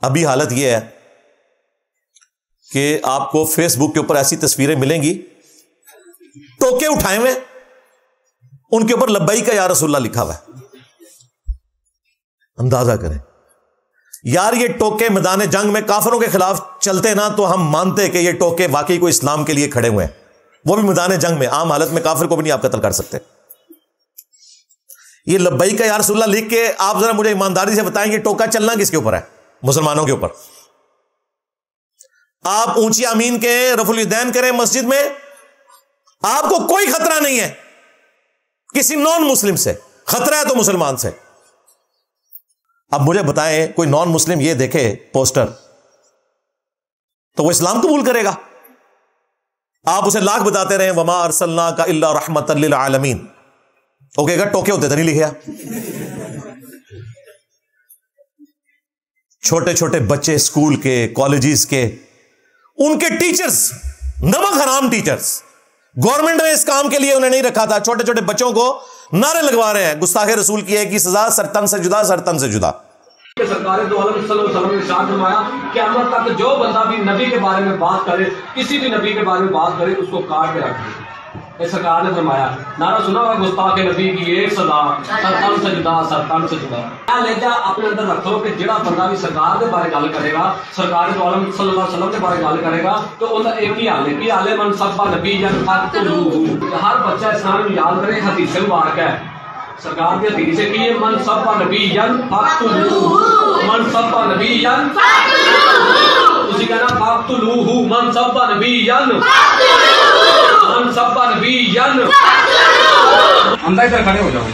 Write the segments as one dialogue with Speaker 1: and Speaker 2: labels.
Speaker 1: ابھی حالت یہ ہے کہ آپ کو فیس بک کے اوپر ایسی تصویریں ملیں گی، ٹوکے اٹھائے ہوئے، ان کے اوپر لبیک یا رسول اللہ لکھا ہوا ہے. اندازہ کریں یار، یہ ٹوکے میدان جنگ میں کافروں کے خلاف چلتے نا تو ہم مانتے کہ یہ ٹوکے واقعی کوئی اسلام کے لیے کھڑے ہوئے ہیں. وہ بھی میدان جنگ میں، عام حالت میں کافر کو بھی نہیں آپ قتل کر سکتے. یہ لبیک یا رسول اللہ لکھ کے آپ ذرا مجھے ایمانداری سے بتائیں کہ ٹوکا چلنا کس کے اوپر ہے؟ مسلمانوں کے اوپر. آپ اونچی آمین کے رفع الیدین کریں مسجد میں، آپ کو کوئی خطرہ نہیں ہے کسی نان مسلم سے، خطرہ ہے تو مسلمان سے. اب مجھے بتائیں کوئی نان مسلم یہ دیکھے پوسٹر تو وہ اسلام قبول کرے گا؟ آپ اسے لاکھ بتاتے رہیں وما ارسلناک الا رحمۃ للعالمین، وہ کہے گا ٹوکے ہوتے تو نہیں لکھے. چھوٹے چھوٹے بچے اسکول کے، کالجز کے، ان کے ٹیچرز نمک حرام ٹیچرز، گورنمنٹ نے اس کام کے لیے انہیں نہیں رکھا تھا، چھوٹے چھوٹے بچوں کو نعرے لگوا رہے ہیں گستاخ رسول کی ایک ہی سزا، سرتن سے جدا، سرتن سے جدا.
Speaker 2: سرکار دو عالم صلی اللہ علیہ وسلم نے ارشاد فرمایا قیامت تک جو بندہ بھی نبی کے بارے میں بات کرے، کسی بھی نبی کے بارے میں بات کرے، اس کو کاٹ کے رکھ دے. سرکار نے فرمایا، نعرہ سنا ہوگا گستاخ نبی کی ایک سزا، سرتن سے جدا، سرتن سے جدا. کیا لہجہ اپنے اندر رکھو کہ جڑا بندہ بھی سرکار کے بارے گل کرے گا، سرکار دو عالم صلی اللہ علیہ وسلم کے بارے گل کرے گا تو ان کا ایک ہی حال ہے کہ حال من سب نبی فقتلوہ. ہر بچہ اسلام یاد کرے، حدیث مبارک ہے، سرکار کی حدیث ہے کہ یہ من سب نبی فقتلوہ، من سب نبی اسی کہنا فقتلوہ، من سب نبی من سب نبی. اندر ادھر کھڑے ہو جاؤ،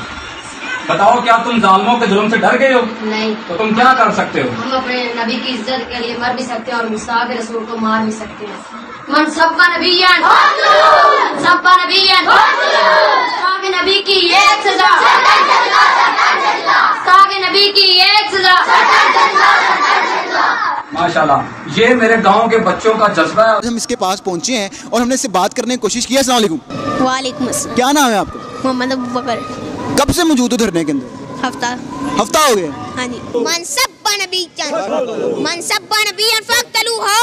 Speaker 2: بتاؤ کیا تم ظالموں کے ظلم سے ڈر گئے ہو؟
Speaker 3: نہیں.
Speaker 2: تو تم کیا کر سکتے ہو؟
Speaker 3: ہم اپنے نبی کی عزت کے لیے مر بھی سکتے ہیں اور گستاخ رسول کو مار بھی سکتے ہیں. من سب نبی سب نبی گستاخ نبی کی ایک سزا، گستاخ نبی کی ایک سزا.
Speaker 2: ماشاءاللہ، یہ میرے گاؤں کے بچوں کا جذبہ ہے.
Speaker 4: ہم اس کے پاس پہنچے ہیں اور ہم نے اس سے بات کرنے کی کوشش کی ہے. السلام علیکم.
Speaker 5: وعلیکم السلام.
Speaker 4: کیا نام ہے آپ کا؟
Speaker 5: محمد ابو بکر.
Speaker 4: کب سے موجود ہو دھرنے کے اندر؟ ہفتہ ہو گیا.
Speaker 5: ہاں جی. منصب نبی منصب نبی فقتلوہ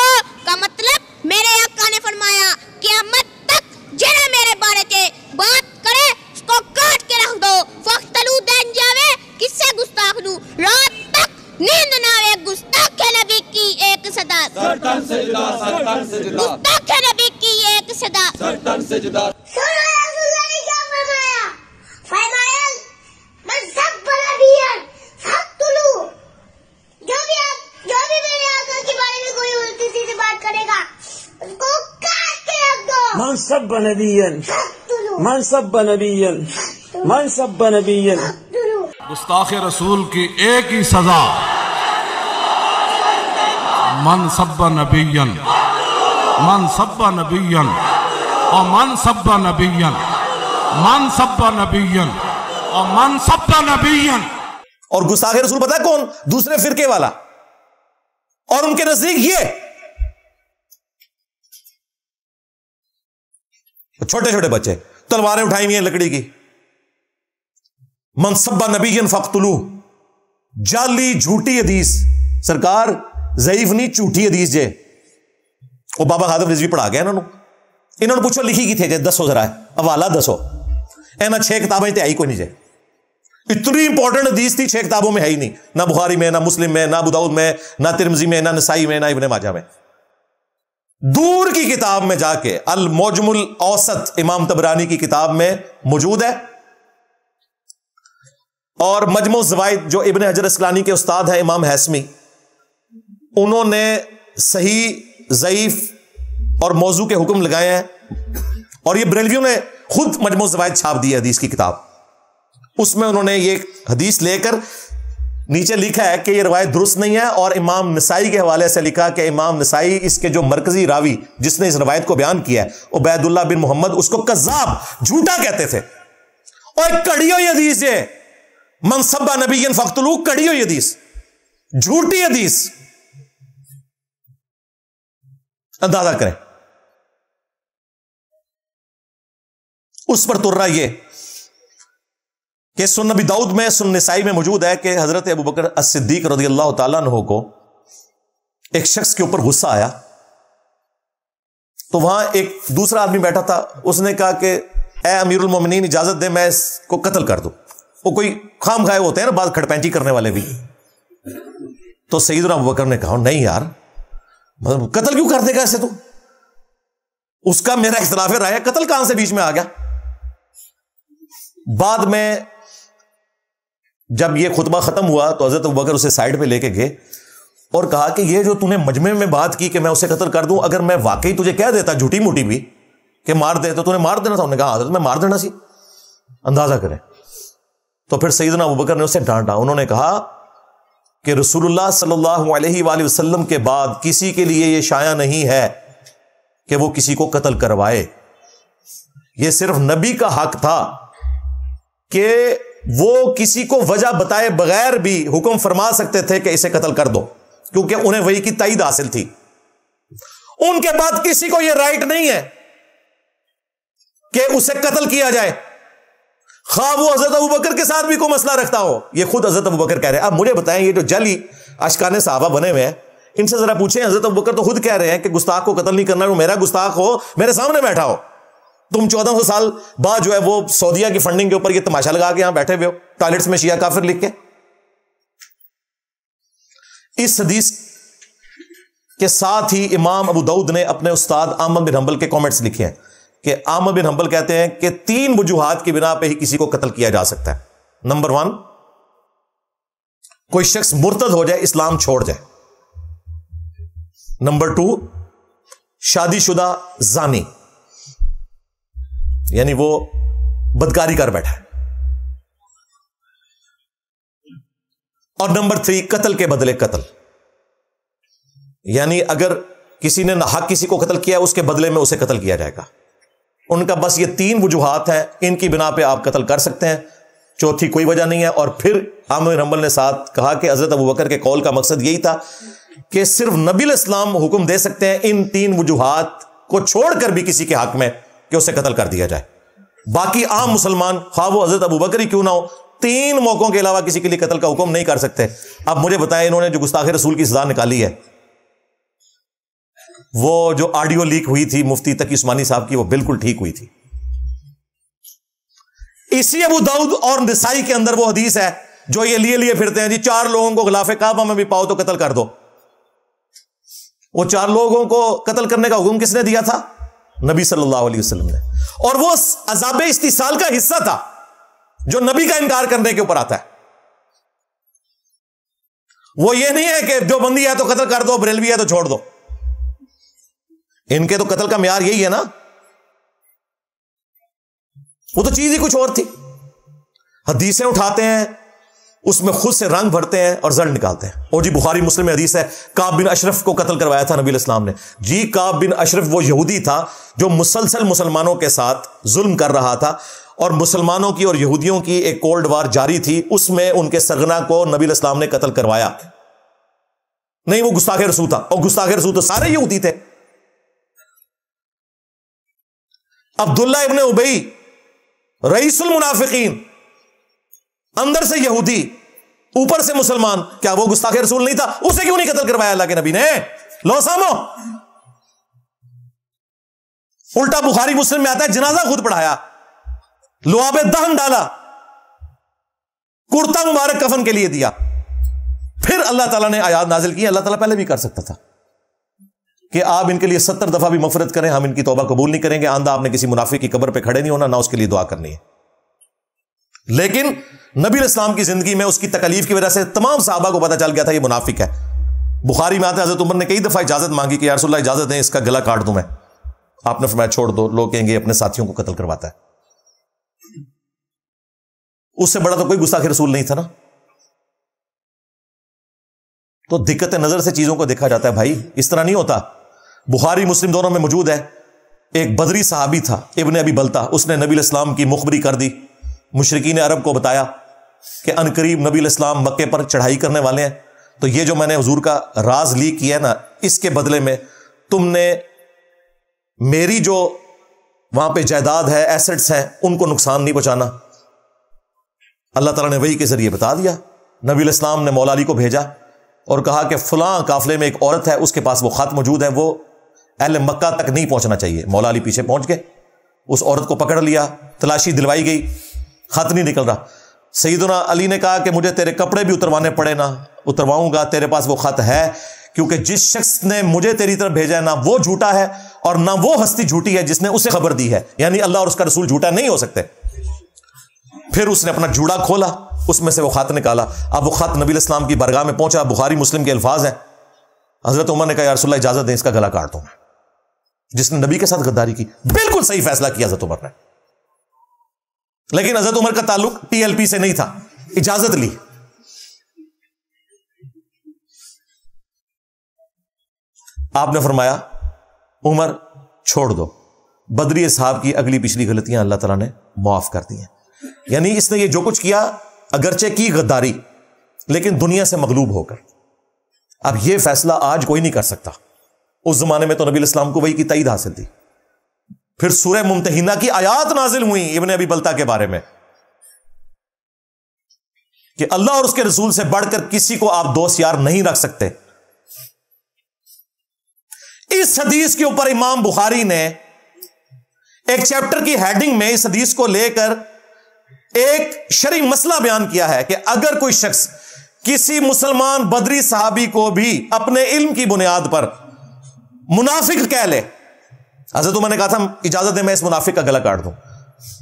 Speaker 5: کا مطلب میرے آقا نے فرمایا قیامت تک جڑا میرے بارے کے بات کرے اس کو کاٹ کے رکھ دو. فقتلو دین جاوے کس سے گستاخ نو، رات تک نیند نہ آوے. گستاخ نبی کی ایک صدا،
Speaker 6: سرتن سے جدا، سرتن سے جدا.
Speaker 5: گستاخ نبی کی ایک صدا،
Speaker 6: سرتن سے جدا. منصب نبیًا منصب نبیًا منصب نبیًا.
Speaker 7: گستاخ رسول کی ایک ہی سزا، من سب نبیًا، من سب نبیًا اور من سب نبیًا، من سب نبیًا اور من سب نبیًا.
Speaker 1: اور گستاخ رسول پتہ ہے کون؟ دوسرے فرقے والا. اور ان کے نزدیک یہ چھوٹے چھوٹے بچے تلواریں اٹھائی ہوئی ہیں لکڑی کی. من سب نبی فقتلوہ، جعلی جھوٹی حدیث. سرکار ضعیف نہیں، جھوٹی حدیث جے. وہ بابا خادم رضوی پڑھا گیا انہوں نے پوچھو لکھی کی تھے جے، دسو ذرا حوالہ دسو. اینا 6 کتابیں تے آئی کوئی نہیں جے. اتنی امپورٹنٹ حدیث تھی 6 کتابوں میں ہے ہی نہیں، نہ بخاری میں، نہ مسلم میں، نہ ابو داؤد میں، نہ ترمذی میں، نہ نسائی میں، نہ ابن ماجہ میں. دور کی کتاب میں جا کے المعجم الاوسط امام طبرانی کی کتاب میں موجود ہے. اور مجموع الزوائد جو ابن حجر اسقلانی کے استاد ہیں امام ہیثمی، انہوں نے صحیح، ضعیف اور موضوع کے حکم لگائے ہیں. اور یہ بریلویوں نے خود مجموع الزوائد چھاپ دی ہے حدیث کی کتاب. اس میں انہوں نے یہ حدیث لے کر نیچے لکھا ہے کہ یہ روایت درست نہیں ہے، اور امام نسائی کے حوالے سے لکھا کہ امام نسائی اس کے جو مرکزی راوی جس نے اس روایت کو بیان کیا ہے عبید اللہ بن محمد، اس کو کذاب، جھوٹا کہتے تھے. اور کڑی ہوئی حدیث ہے من سب نبی فقتلوہ، کڑی ہوئی حدیث، جھوٹی حدیث. اندازہ کریں. اس پر تر رہا یہ کہ سنن ابی داؤد میں، سنن نسائی میں موجود ہے کہ حضرت ابو بکر الصدیق رضی اللہ تعالیٰ عنہ کو ایک شخص کے اوپر غصہ آیا تو وہاں ایک دوسرا آدمی بیٹھا تھا, اس نے کہا کہ اے امیر المومنین اجازت دے میں اس کو قتل کر دوں. وہ کوئی خام خائے ہوتے ہیں نا بعض کھڑپینچی کرنے والے بھی. تو سیدنا ابوبکر نے کہا نہیں یار, مطلب قتل کیوں کر دے گا ایسے, تو اس کا میرا اختلاف رائے, قتل کہاں سے بیچ میں آ گیا. بعد میں جب یہ خطبہ ختم ہوا تو حضرت ابوبکر اسے سائڈ پہ لے کے گئے اور کہا کہ یہ جو تو نے مجمع میں بات کی کہ میں اسے قتل کر دوں, اگر میں واقعی تجھے کہہ دیتا جھوٹی موٹی بھی کہ مار دے تو نے مار دینا تھا. انہوں نے کہا حضرت میں مار دینا سی, اندازہ کریں. تو پھر سیدنا ابوبکر نے اسے ڈانٹا. انہوں نے کہا کہ رسول اللہ صلی اللہ علیہ وآلہ وسلم کے بعد کسی کے لیے یہ شایع نہیں ہے کہ وہ کسی کو قتل کروائے. یہ صرف نبی کا حق تھا کہ وہ کسی کو وجہ بتائے بغیر بھی حکم فرما سکتے تھے کہ اسے قتل کر دو, کیونکہ انہیں وحی کی تائید حاصل تھی. ان کے بعد کسی کو یہ رائٹ نہیں ہے کہ اسے قتل کیا جائے, خواہ وہ حضرت ابوبکر کے ساتھ بھی کوئی مسئلہ رکھتا ہو. یہ خود حضرت ابوبکر کہہ رہے ہیں. اب مجھے بتائیں, یہ جو جعلی اشکان صحابہ بنے ہوئے ہیں ان سے ذرا پوچھیں, حضرت ابوبکر تو خود کہہ رہے ہیں کہ گستاخ کو قتل نہیں کرنا, وہ میرا گستاخ ہو میرے سامنے بیٹھا ہو. تم 1400 سال بعد جو ہے وہ سعودیہ کی فنڈنگ کے اوپر یہ تماشا لگا کے یہاں بیٹھے ہوئے ہو, ٹوائلٹس میں شیعہ کافر لکھ کے. اس حدیث کے ساتھ ہی امام ابو داؤد نے اپنے استاد احمد بن حنبل کے کامنٹس لکھے ہیں کہ احمد بن حنبل کہتے ہیں کہ 3 وجوہات کی بنا پہ ہی کسی کو قتل کیا جا سکتا ہے. نمبر 1, کوئی شخص مرتد ہو جائے, اسلام چھوڑ جائے. نمبر 2, شادی شدہ زانی, یعنی وہ بدکاری کر بیٹھا ہے. اور نمبر 3, قتل کے بدلے قتل, یعنی اگر کسی نے ناحق کسی کو قتل کیا اس کے بدلے میں اسے قتل کیا جائے گا. ان کا بس یہ 3 وجوہات ہیں, ان کی بنا پہ آپ قتل کر سکتے ہیں, چوتھی کوئی وجہ نہیں ہے. اور پھر احمد بن حنبل نے ساتھ کہا کہ حضرت ابوبکر کے قول کا مقصد یہی تھا کہ صرف نبی علیہ السلام حکم دے سکتے ہیں ان 3 وجوہات کو چھوڑ کر بھی کسی کے حق میں کہ اسے قتل کر دیا جائے. باقی عام مسلمان خواہ وہ حضرت ابوبکر ہی کیوں نہ ہو 3 موقعوں کے علاوہ کسی کے لیے قتل کا حکم نہیں کر سکتے. اب مجھے بتائیں, انہوں نے جو گستاخ رسول کی سزا نکالی ہے, وہ جو آڈیو لیک ہوئی تھی مفتی تقی عثمانی صاحب کی, وہ بالکل ٹھیک ہوئی تھی. اسی ابو داؤد اور نسائی کے اندر وہ حدیث ہے جو یہ لیے پھرتے ہیں جی 4 لوگوں کو غلاف کعبہ میں بھی پاؤ تو قتل کر دو. وہ 4 لوگوں کو قتل کرنے کا حکم کس نے دیا تھا؟ نبی صلی اللہ علیہ وسلم نے. اور وہ عذاب استحصال کا حصہ تھا جو نبی کا انکار کرنے کے اوپر آتا ہے. وہ یہ نہیں ہے کہ جو بندی ہے تو قتل کر دو, بریلوی ہے تو چھوڑ دو. ان کے تو قتل کا معیار یہی ہے نا, وہ تو چیز ہی کچھ اور تھی. حدیثیں اٹھاتے ہیں, اس میں خود سے رنگ بھرتے ہیں اور زر نکالتے ہیں. اور جی بخاری مسلم میں حدیث ہے, کعب بن اشرف کو قتل کروایا تھا نبی علیہ السلام نے. جی کعب بن اشرف وہ یہودی تھا جو مسلسل مسلمانوں کے ساتھ ظلم کر رہا تھا, اور مسلمانوں کی اور یہودیوں کی ایک کولڈ وار جاری تھی, اس میں ان کے سرغنہ کو نبی علیہ السلام نے قتل کروایا. نہیں, وہ گستاخ رسول تھا, اور گستاخ رسول تو سارے یہودی تھے. عبداللہ ابن ابی رئیس المنافقین, اندر سے یہودی اوپر سے مسلمان, کیا وہ گستاخ رسول نہیں تھا؟ اسے کیوں نہیں قتل کروایا اللہ کے نبی نے؟ لو سامو, الٹا بخاری مسلم میں آتا ہے جنازہ خود پڑھایا, لعاب دہن ڈالا, کرتا مبارک کفن کے لیے دیا. پھر اللہ تعالیٰ نے آیات نازل کی. اللہ تعالیٰ پہلے بھی کر سکتا تھا کہ آپ ان کے لیے 70 دفعہ بھی مغفرت کریں, ہم ان کی توبہ قبول نہیں کریں گے. آندہ آپ نے کسی منافق کی قبر پہ کھڑے نہیں ہونا, نہ اس کے لیے دعا کرنی ہے. لیکن نبی علیہ السلام کی زندگی میں اس کی تکلیف کی وجہ سے تمام صحابہ کو پتہ چل گیا تھا یہ منافق ہے. بخاری میں آتا ہے حضرت عمر نے کئی دفعہ اجازت مانگی کہ یا رسول اللہ اجازت دیں اس کا گلا کاٹ دوں میں. آپ نے فرمایا چھوڑ دو, لوگ کہیں گے اپنے ساتھیوں کو قتل کرواتا ہے. اس سے بڑا تو کوئی گستاخ رسول نہیں تھا نا. تو دقت نظر سے چیزوں کو دیکھا جاتا ہے بھائی, اس طرح نہیں ہوتا. بخاری مسلم دونوں میں موجود ہے, ایک بدری صحابی تھا ابن ابی بلتا, اس نے نبی علیہ السلام کی مخبری کر دی. مشرکین عرب کو بتایا کہ ان قریب نبی علیہ السلام مکے پر چڑھائی کرنے والے ہیں, تو یہ جو میں نے حضور کا راز لیک کیا ہے نا, اس کے بدلے میں تم نے میری جو وہاں پہ جائیداد ہے, ایسٹس ہیں, ان کو نقصان نہیں پہنچانا. اللہ تعالیٰ نے وحی کے ذریعے بتا دیا. نبی علیہ السلام نے مولا علی کو بھیجا اور کہا کہ فلاں قافلے میں ایک عورت ہے, اس کے پاس وہ خط موجود ہے, وہ اہل مکہ تک نہیں پہنچنا چاہیے. مولا علی پیچھے پہنچ گئے, اس عورت کو پکڑ لیا, تلاشی دلوائی گئی, خط نہیں نکل رہا. سیدنا علی نے کہا کہ مجھے تیرے کپڑے بھی اتروانے پڑے نا اترواؤں گا, تیرے پاس وہ خط ہے, کیونکہ جس شخص نے مجھے تیری طرف بھیجا ہے نہ وہ جھوٹا ہے اور نہ وہ ہستی جھوٹی ہے جس نے اسے خبر دی ہے, یعنی اللہ اور اس کا رسول جھوٹا نہیں ہو سکتے. پھر اس نے اپنا جوڑا کھولا, اس میں سے وہ خط نکالا. اب وہ خط نبی الاسلام کی بارگاہ میں پہنچا, بخاری مسلم کے الفاظ ہیں. حضرت عمر نے کہا یا رسول اللہ اجازت دیں, اس کا گلا کاٹ دوں میں. جس نے نبی کے ساتھ غداری کی, بالکل صحیح فیصلہ کیا حضرت عمر نے. لیکن حضرت عمر کا تعلق ٹی ایل پی سے نہیں تھا, اجازت لی. آپ نے فرمایا عمر چھوڑ دو, بدری اصحاب کی اگلی پچھلی غلطیاں اللہ تعالیٰ نے معاف کر دی ہیں. یعنی اس نے یہ جو کچھ کیا اگرچہ کی غداری, لیکن دنیا سے مغلوب ہو کر. اب یہ فیصلہ آج کوئی نہیں کر سکتا. اس زمانے میں تو نبی الاسلام کو وہی کی تائید حاصل تھی. پھر سورہ ممتحنہ کی آیات نازل ہوئی ابن ابی بلتہ کے بارے میں کہ اللہ اور اس کے رسول سے بڑھ کر کسی کو آپ دوست یار نہیں رکھ سکتے. اس حدیث کے اوپر امام بخاری نے ایک چیپٹر کی ہیڈنگ میں اس حدیث کو لے کر ایک شرعی مسئلہ بیان کیا ہے کہ اگر کوئی شخص کسی مسلمان بدری صحابی کو بھی اپنے علم کی بنیاد پر منافق کہہ لے, حضرت عمر نے کہا تھا اجازت دے میں اس منافق کا گلا کاٹ دوں,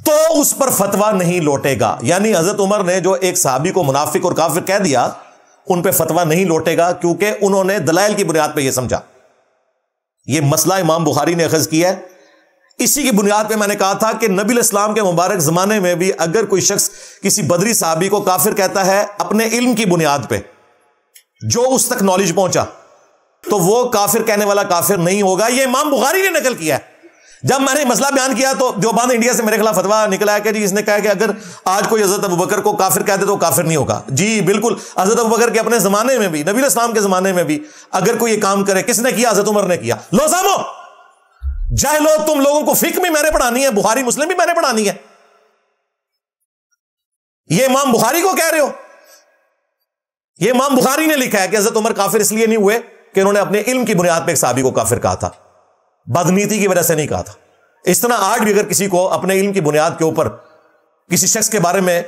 Speaker 1: تو اس پر فتویٰ نہیں لوٹے گا. یعنی حضرت عمر نے جو ایک صحابی کو منافق اور کافر کہہ دیا ان پہ فتویٰ نہیں لوٹے گا, کیونکہ انہوں نے دلائل کی بنیاد پہ یہ سمجھا. یہ مسئلہ امام بخاری نے اخذ کیا ہے. اسی کی بنیاد پہ میں نے کہا تھا کہ نبی الاسلام کے مبارک زمانے میں بھی اگر کوئی شخص کسی بدری صحابی کو کافر کہتا ہے اپنے علم کی بنیاد پہ, جو اس تک نالج پہنچا, تو وہ کافر کہنے والا کافر نہیں ہوگا. یہ امام بخاری نے نقل کیا ہے. جب میں نے مسئلہ بیان کیا تو دیوبند انڈیا سے میرے خلاف فتویٰ نکلا ہے کہ جی اس نے کہا کہ اگر آج کوئی حضرت ابوبکر کو کافر کہہ دے تو کافر نہیں ہوگا. جی بالکل, حضرت ابوبکر کے اپنے زمانے میں بھی, نبی الاسلام کے زمانے میں بھی اگر کوئی یہ کام کرے, کس نے کیا؟ حضرت عمر نے کیا. لو سامو جاہلو, تم لوگوں کو فقہ بھی میں نے پڑھانی ہے, بخاری مسلم بھی میں نے پڑھانی ہے. یہ امام بخاری کو کہہ رہے ہو. یہ امام بخاری نے لکھا ہے کہ حضرت عمر کافر اس لیے نہیں ہوئے کہ انہوں نے اپنے علم کی بنیاد پہ ایک صحابی کو کافر کہا تھا, بدنیتی کی وجہ سے نہیں کہا تھا. اس طرح آج بھی اگر کسی کو اپنے علم کی بنیاد کے اوپر کسی شخص کے بارے میں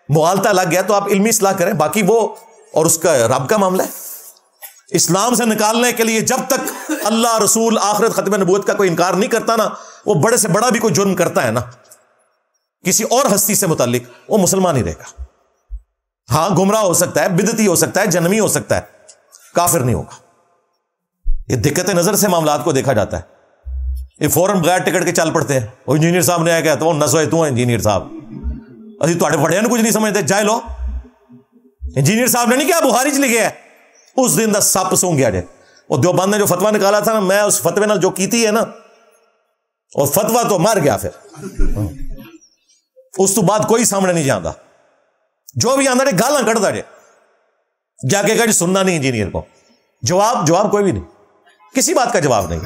Speaker 1: مغالطہ لگ گیا تو آپ علمی اصلاح کریں, باقی وہ اور اس کا رب کا معاملہ ہے. اسلام سے نکالنے کے لیے جب تک اللہ, رسول, آخرت, ختم نبوت کا کوئی انکار نہیں کرتا نا, وہ بڑے سے بڑا بھی کوئی جرم کرتا ہے نا کسی اور ہستی سے متعلق, وہ مسلمان ہی رہے گا. ہاں گمراہ ہو سکتا ہے, بدعتی ہو سکتا ہے, جنمی ہو سکتا ہے, کافر نہیں ہوگا. یہ دقت نظر سے معاملات کو دیکھا جاتا ہے. یہ فوراً بغیر ٹکٹ کے چل پڑتے ہیں. وہ انجینئر صاحب نے آیا کہ تو نسوئے تو انجینئر صاحب, ابھی تھوڑے بڑے کچھ نہیں سمجھتے, جائے لو. انجینئر صاحب نے نہیں کیا بخاری چ لکھے ہے, اس دن دا سپ سونگ گیا جائے. اور دیوبند نے جو فتویٰ نکالا تھا نا, میں اس فتوے نال جو کیتی ہے نا, اور فتویٰ تو مر گیا. پھر اس تو بعد کوئی سامنے نہیں جانا, جو بھی آندا گالاں کڑدا جائے, جا کے کہا جی سننا نہیں انجینئر کو. جواب کوئی بھی نہیں, کسی بات کا جواب نہیں.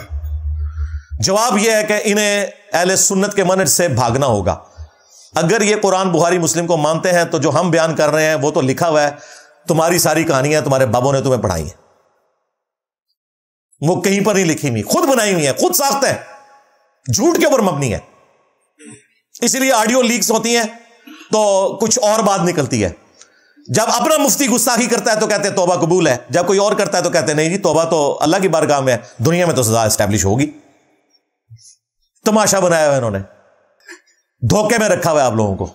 Speaker 1: جواب یہ ہے کہ انہیں اہل سنت کے منہج سے بھاگنا ہوگا. اگر یہ قرآن بخاری مسلم کو مانتے ہیں تو جو ہم بیان کر رہے ہیں وہ تو لکھا ہوا ہے, تمہاری ساری کہانیاں تمہارے بابوں نے تمہیں پڑھائی ہیں, وہ کہیں پر نہیں لکھی ہوئی, خود بنائی ہوئی ہیں, خود ساخت ہے, جھوٹ کے اوپر مبنی ہے. اسی لیے آڈیو لیکس ہوتی ہیں تو کچھ اور بات نکلتی ہے. جب اپنا مفتی گستاخی کرتا ہے تو کہتے ہیں توبہ قبول ہے, جب کوئی اور کرتا ہے تو کہتے ہیں نہیں جی توبہ تو اللہ کی بارگاہ میں ہے, دنیا میں تو سزا اسٹیبلش ہوگی. تماشا بنایا ہوا انہوں نے, دھوکے میں رکھا ہوا ہے آپ لوگوں کو.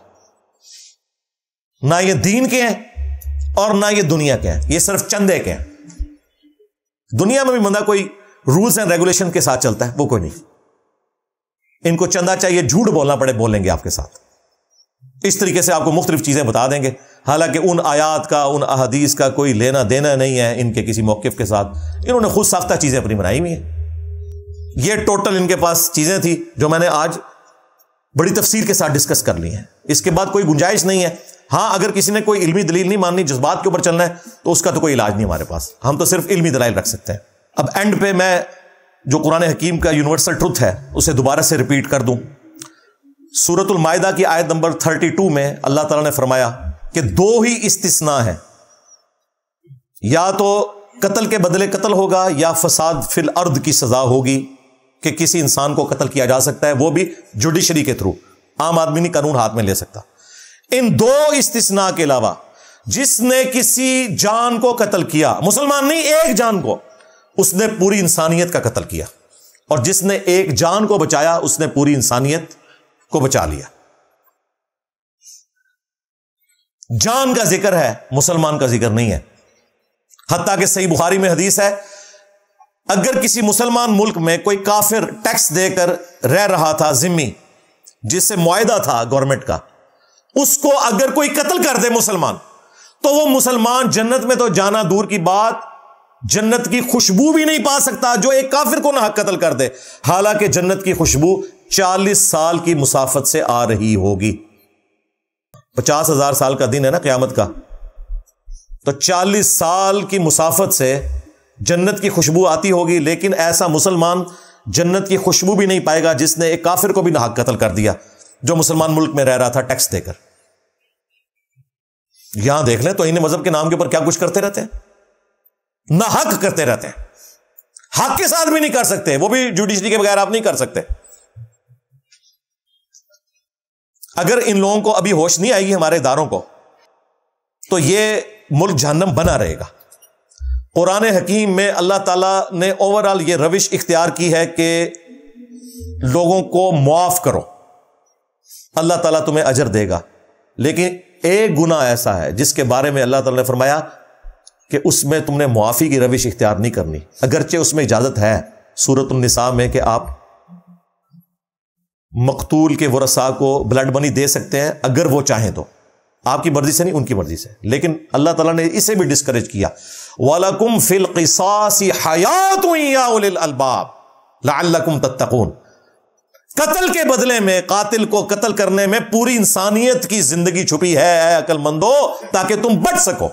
Speaker 1: نہ یہ دین کے ہیں اور نہ یہ دنیا کے ہیں, یہ صرف چندے کے ہیں. دنیا میں بھی بندہ کوئی رولز اینڈ ریگولیشن کے ساتھ چلتا ہے, وہ کوئی نہیں. ان کو چندہ چاہیے, جھوٹ بولنا پڑے بولیں گے آپ کے ساتھ. اس طریقے سے آپ کو مختلف چیزیں بتا دیں گے, حالانکہ ان آیات کا, ان احادیث کا کوئی لینا دینا نہیں ہے ان کے کسی موقف کے ساتھ. انہوں نے خود ساختہ چیزیں اپنی بنائی ہوئی ہیں. یہ ٹوٹل ان کے پاس چیزیں تھی جو میں نے آج بڑی تفصیل کے ساتھ ڈسکس کر لی ہیں. اس کے بعد کوئی گنجائش نہیں ہے. ہاں اگر کسی نے کوئی علمی دلیل نہیں ماننی, جذبات کے اوپر چلنا ہے, تو اس کا تو کوئی علاج نہیں ہمارے پاس. ہم تو صرف علمی دلائل رکھ سکتے ہیں. اب اینڈ پہ میں جو قرآن حکیم کا یونیورسل ٹروتھ ہے اسے دوبارہ سے ریپیٹ کر دوں. سورۃ المائدہ کی آیت نمبر 32 میں اللہ تعالیٰ نے فرمایا کہ دو ہی استثناء ہیں, یا تو قتل کے بدلے قتل ہوگا یا فساد فی الارض کی سزا ہوگی کہ کسی انسان کو قتل کیا جا سکتا ہے, وہ بھی جوڈیشری کے تھرو, عام آدمی نہیں قانون ہاتھ میں لے سکتا. ان دو استثناء کے علاوہ جس نے کسی جان کو قتل کیا, مسلمان نہیں ایک جان کو, اس نے پوری انسانیت کا قتل کیا, اور جس نے ایک جان کو بچایا اس نے پوری انسانیت کو بچا لیا. جان کا ذکر ہے, مسلمان کا ذکر نہیں ہے. حتیٰ کہ صحیح بخاری میں حدیث ہے, اگر کسی مسلمان ملک میں کوئی کافر ٹیکس دے کر رہ رہا تھا, ذمہ جس سے معاہدہ تھا گورنمنٹ کا, اس کو اگر کوئی قتل کر دے مسلمان, تو وہ مسلمان جنت میں تو جانا دور کی بات, جنت کی خوشبو بھی نہیں پا سکتا جو ایک کافر کو نہ قتل کر دے, حالانکہ جنت کی خوشبو 40 سال کی مسافت سے آ رہی ہوگی. 50,000 سال کا دن ہے نا قیامت کا, تو 40 سال کی مسافت سے جنت کی خوشبو آتی ہوگی, لیکن ایسا مسلمان جنت کی خوشبو بھی نہیں پائے گا جس نے ایک کافر کو بھی ناحق قتل کر دیا جو مسلمان ملک میں رہ رہا تھا ٹیکس دے کر. یہاں دیکھ لیں تو انہیں مذہب کے نام کے اوپر کیا کچھ کرتے رہتے ہیں, ناحق کرتے رہتے ہیں. حق کے ساتھ بھی نہیں کر سکتے, وہ بھی جوڈیشری کے بغیر آپ نہیں کر سکتے. اگر ان لوگوں کو ابھی ہوش نہیں آئے گی ہمارے اداروں کو, تو یہ ملک جہنم بنا رہے گا. قرآن حکیم میں اللہ تعالیٰ نے اوورآل یہ روش اختیار کی ہے کہ لوگوں کو معاف کرو, اللہ تعالیٰ تمہیں اجر دے گا. لیکن ایک گناہ ایسا ہے جس کے بارے میں اللہ تعالیٰ نے فرمایا کہ اس میں تم نے معافی کی روش اختیار نہیں کرنی, اگرچہ اس میں اجازت ہے سورۃ النساء میں کہ آپ مقتول کے ورثاء کو بلڈ منی دے سکتے ہیں اگر وہ چاہیں تو, آپ کی مرضی سے نہیں, ان کی مرضی سے. لیکن اللہ تعالیٰ نے اسے بھی ڈسکریج کیا, وَلَكُمْ فِي الْقِصَاصِ حَيَاةٌ يَا أُولِي الْأَلْبَابِ لَعَلَّكُمْ تَتَّقُونَ. قتل کے بدلے میں, قاتل کو قتل کرنے میں پوری انسانیت کی زندگی چھپی ہے اے عقل مندو, تاکہ تم بچ سکو.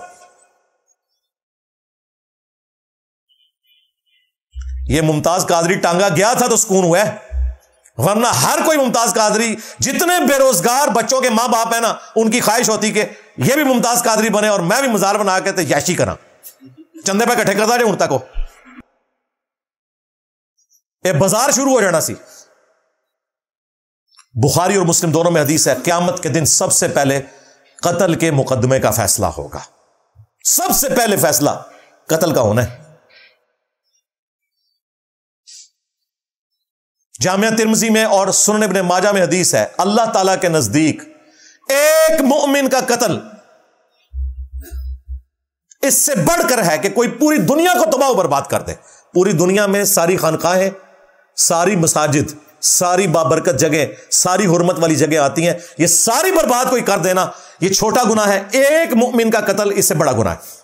Speaker 1: یہ ممتاز قادری ٹانگا گیا تھا تو سکون ہوا ہے, ورنہ ہر کوئی ممتاز قادری, جتنے بے روزگار بچوں کے ماں باپ ہیں نا, ان کی خواہش ہوتی کہ یہ بھی ممتاز قادری بنے اور میں بھی مزار بنا کے یاشی کرا, چندے پہ کٹھے کرتا جائے ان تک. یہ بازار شروع ہو جانا سی. بخاری اور مسلم دونوں میں حدیث ہے, قیامت کے دن سب سے پہلے قتل کے مقدمے کا فیصلہ ہوگا. سب سے پہلے فیصلہ قتل کا ہونا ہے. جامعہ ترمذی میں اور سنن ابن ماجہ میں حدیث ہے, اللہ تعالیٰ کے نزدیک ایک مومن کا قتل اس سے بڑھ کر ہے کہ کوئی پوری دنیا کو تباہ و برباد کر دے. پوری دنیا میں ساری خانقاہیں, ساری مساجد, ساری بابرکت جگہ, ساری حرمت والی جگہ آتی ہیں, یہ ساری برباد کوئی کر دینا یہ چھوٹا گناہ ہے. ایک مومن کا قتل اس سے بڑا گناہ ہے.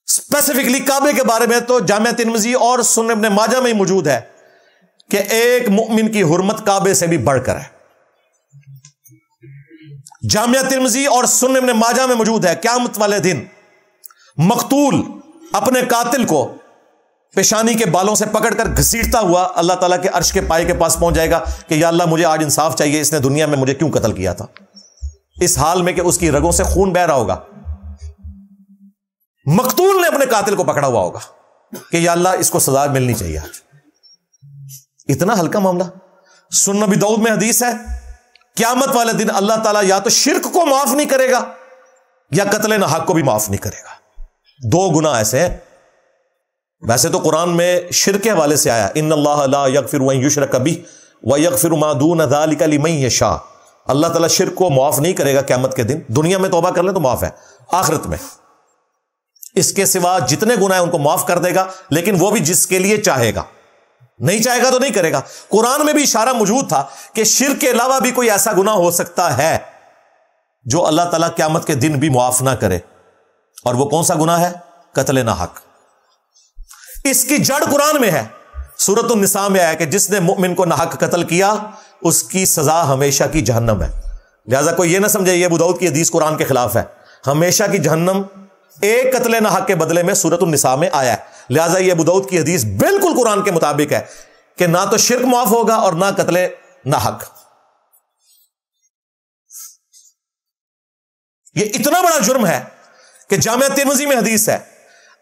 Speaker 1: اسپیسیفکلی کعبے کے بارے میں تو جامعہ ترمذی اور سنن ابن ماجہ میں ہی موجود ہے کہ ایک مومن کی حرمت کعبے سے بھی بڑھ کر ہے. جامعہ ترمذی اور سنن ابن ماجہ میں موجود ہے, قیامت والے دن مقتول اپنے قاتل کو پیشانی کے بالوں سے پکڑ کر گھسیٹتا ہوا اللہ تعالیٰ کے عرش کے پائے کے پاس پہنچ جائے گا کہ یا اللہ مجھے آج انصاف چاہیے, اس نے دنیا میں مجھے کیوں قتل کیا تھا. اس حال میں کہ اس کی رگوں سے خون بہ رہا ہوگا. مقتول نے اپنے قاتل کو پکڑا ہوا ہوگا کہ یا اللہ اس کو سزا ملنی چاہیے آج. اتنا ہلکا معاملہ. سنن ابی داؤد میں حدیث ہے, قیامت والے دن اللہ تعالیٰ یا تو شرک کو معاف نہیں کرے گا یا قتل ناحق کو بھی معاف نہیں کرے گا. دو گناہ ایسے ہیں. ویسے تو قرآن میں شرک کے حوالے سے آیا, ان اللہ لا یغفر ان یشرک بہ ویغفر ما دون ذلک لمن یشاء. اللہ تعالیٰ شرک کو معاف نہیں کرے گا قیامت کے دن. دنیا میں توبہ کر لیں تو معاف ہے, آخرت میں اس کے سوا جتنے گناہ ہیں ان کو معاف کر دے گا, لیکن وہ بھی جس کے لیے چاہے گا. نہیں چاہے گا تو نہیں کرے گا. قرآن میں بھی اشارہ موجود تھا کہ شرک کے علاوہ بھی کوئی ایسا گناہ ہو سکتا ہے جو اللہ تعالیٰ قیامت کے دن بھی معاف نہ کرے, اور وہ کون سا گناہ ہے؟ قتل ناحق. اس کی جڑ قرآن میں ہے. سورۃ النساء میں آیا کہ جس نے مؤمن کو ناحق قتل کیا اس کی سزا ہمیشہ کی جہنم ہے. لہذا کوئی یہ نہ سمجھے یہ ابو داؤد کی حدیث قرآن کے خلاف ہے. ہمیشہ کی جہنم ایک قتل ناحق کے بدلے میں سورۃ النساء میں آیا ہے. لہذا یہ ابو داؤد کی حدیث بالکل قرآن کے مطابق ہے کہ نہ تو شرک معاف ہوگا اور نہ قتل ناحق. یہ اتنا بڑا جرم ہے کہ جامعہ ترمذی میں حدیث ہے،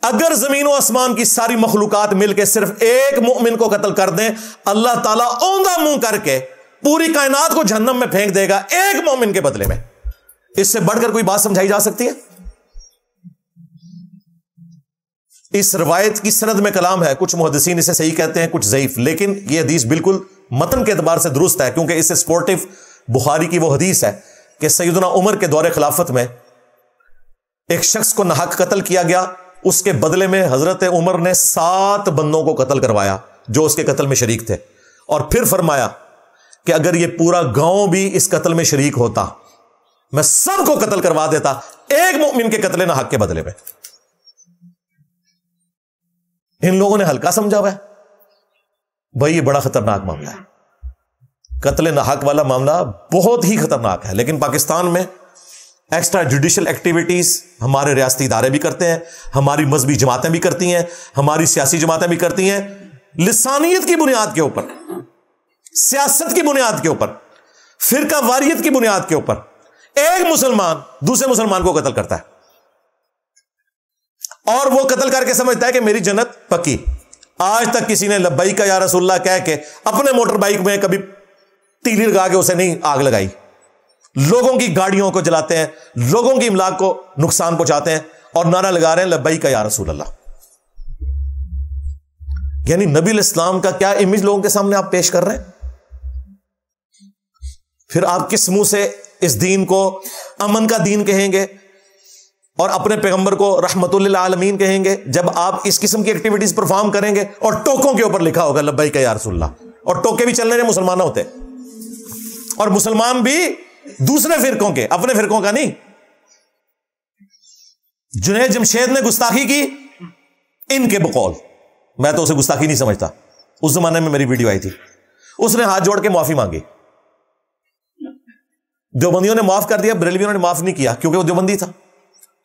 Speaker 1: اگر زمین و آسمان کی ساری مخلوقات مل کے صرف ایک مومن کو قتل کر دیں، اللہ تعالیٰ اوندا منہ کر کے پوری کائنات کو جہنم میں پھینک دے گا ایک مومن کے بدلے میں۔ اس سے بڑھ کر کوئی بات سمجھائی جا سکتی ہے؟ اس روایت کی سند میں کلام ہے، کچھ محدثین اسے صحیح کہتے ہیں، کچھ ضعیف، لیکن یہ حدیث بالکل متن کے اعتبار سے درست ہے، کیونکہ اس سے سپورٹو بخاری کی وہ حدیث ہے کہ سیدنا عمر کے دور خلافت میں ایک شخص کو ناحق قتل کیا گیا، اس کے بدلے میں حضرت عمر نے 7 بندوں کو قتل کروایا جو اس کے قتل میں شریک تھے، اور پھر فرمایا کہ اگر یہ پورا گاؤں بھی اس قتل میں شریک ہوتا میں سب کو قتل کروا دیتا ایک مومن کے قتل ناحق کے بدلے میں۔ ان لوگوں نے ہلکا سمجھا ہوا ہے، بھائی یہ بڑا خطرناک معاملہ ہے، قتل ناحق والا معاملہ بہت ہی خطرناک ہے، لیکن پاکستان میں ایکسٹرا جوڈیشل ایکٹیویٹیز ہمارے ریاستی ادارے بھی کرتے ہیں، ہماری مذہبی جماعتیں بھی کرتی ہیں، ہماری سیاسی جماعتیں بھی کرتی ہیں، لسانیت کی بنیاد کے اوپر، سیاست کی بنیاد کے اوپر، فرقہ واریت کی بنیاد کے اوپر ایک مسلمان دوسرے مسلمان کو قتل کرتا ہے، اور وہ قتل کر کے سمجھتا ہے کہ میری جنت پکی۔ آج تک کسی نے لبیک یا رسول اللہ کہہ کے اپنے موٹر بائک میں کبھی تیلی لگا کے اسے نہیں آگ لگائی۔ لوگوں کی گاڑیوں کو جلاتے ہیں، لوگوں کی املاک کو نقصان پہنچاتے ہیں، اور نعرہ لگا رہے ہیں لبیک یا رسول اللہ۔ یعنی نبی الاسلام کا کیا امیج لوگوں کے سامنے آپ پیش کر رہے ہیں؟ پھر آپ کس منہ سے اس دین کو امن کا دین کہیں گے اور اپنے پیغمبر کو رحمت للعالمین کہیں گے جب آپ اس قسم کی ایکٹیویٹیز پرفارم کریں گے اور ٹوکوں کے اوپر لکھا ہوگا لبیک یا رسول اللہ، اور ٹوکے بھی چلنے مسلمان ہوتے، اور مسلمان بھی دوسرے فرقوں کے، اپنے فرقوں کا نہیں۔ جنید جمشید نے گستاخی کی ان کے بقول، میں تو اسے گستاخی نہیں سمجھتا، اس زمانے میں میری ویڈیو آئی تھی، اس نے ہاتھ جوڑ کے معافی مانگی، دیوبندیوں نے معاف کر دیا، بریلویوں نے معاف نہیں کیا کیونکہ وہ دیوبندی تھا۔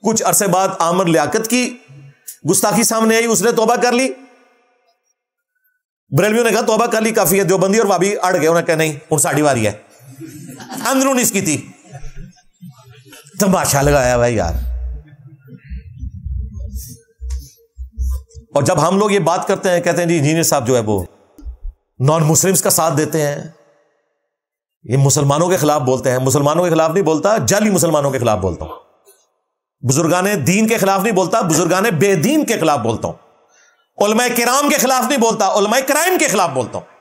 Speaker 1: کچھ عرصے بعد عامر لیاقت کی گستاخی سامنے آئی، اس نے توبہ کر لی، بریلویوں نے کہا توبہ کر لی کافی ہے، دیوبندی اور وابی اڑ گئے، انہوں نے کہا نہیں ان ساڑھی واری ہے، اندرون اس کی تھی، تماشا لگایا بھائی یار۔ اور جب ہم لوگ یہ بات کرتے ہیں، کہتے ہیں جی انجینئر صاحب جو ہے وہ نان مسلمز کا ساتھ دیتے ہیں، یہ مسلمانوں کے خلاف بولتے ہیں۔ مسلمانوں کے خلاف نہیں بولتا، جعلی مسلمانوں کے خلاف بولتا ہوں، بزرگان دین کے خلاف نہیں بولتا، بزرگان بے دین کے خلاف بولتا ہوں، علماء کرام کے خلاف نہیں بولتا، علماء کرائم کے خلاف بولتا ہوں،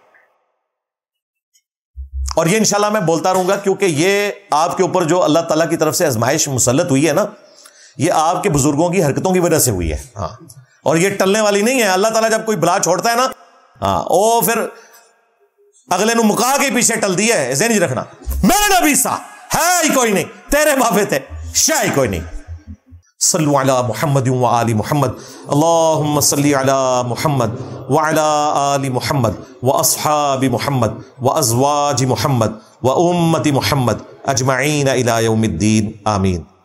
Speaker 1: اور یہ انشاءاللہ میں بولتا رہوں گا، کیونکہ یہ آپ کے اوپر جو اللہ تعالیٰ کی طرف سے آزمائش مسلط ہوئی ہے نا، یہ آپ کے بزرگوں کی حرکتوں کی وجہ سے ہوئی ہے، ہاں، اور یہ ٹلنے والی نہیں ہے۔ اللہ تعالیٰ جب کوئی بلا چھوڑتا ہے نا، ہاں، او پھر اگلے نو مکا کے پیچھے ٹل دیا ہے، ذہن ہی رکھنا، میرے نبی سا ہے ہی کوئی نہیں، تیرے بابے تھے شاہ ہی کوئی نہیں۔ صلو علی محمد و آل محمد، اللہم صلی علی محمد وعلی آل محمد و اصحاب محمد و ازواج محمد و امت محمد اجمعین الی یوم الدین، آمین۔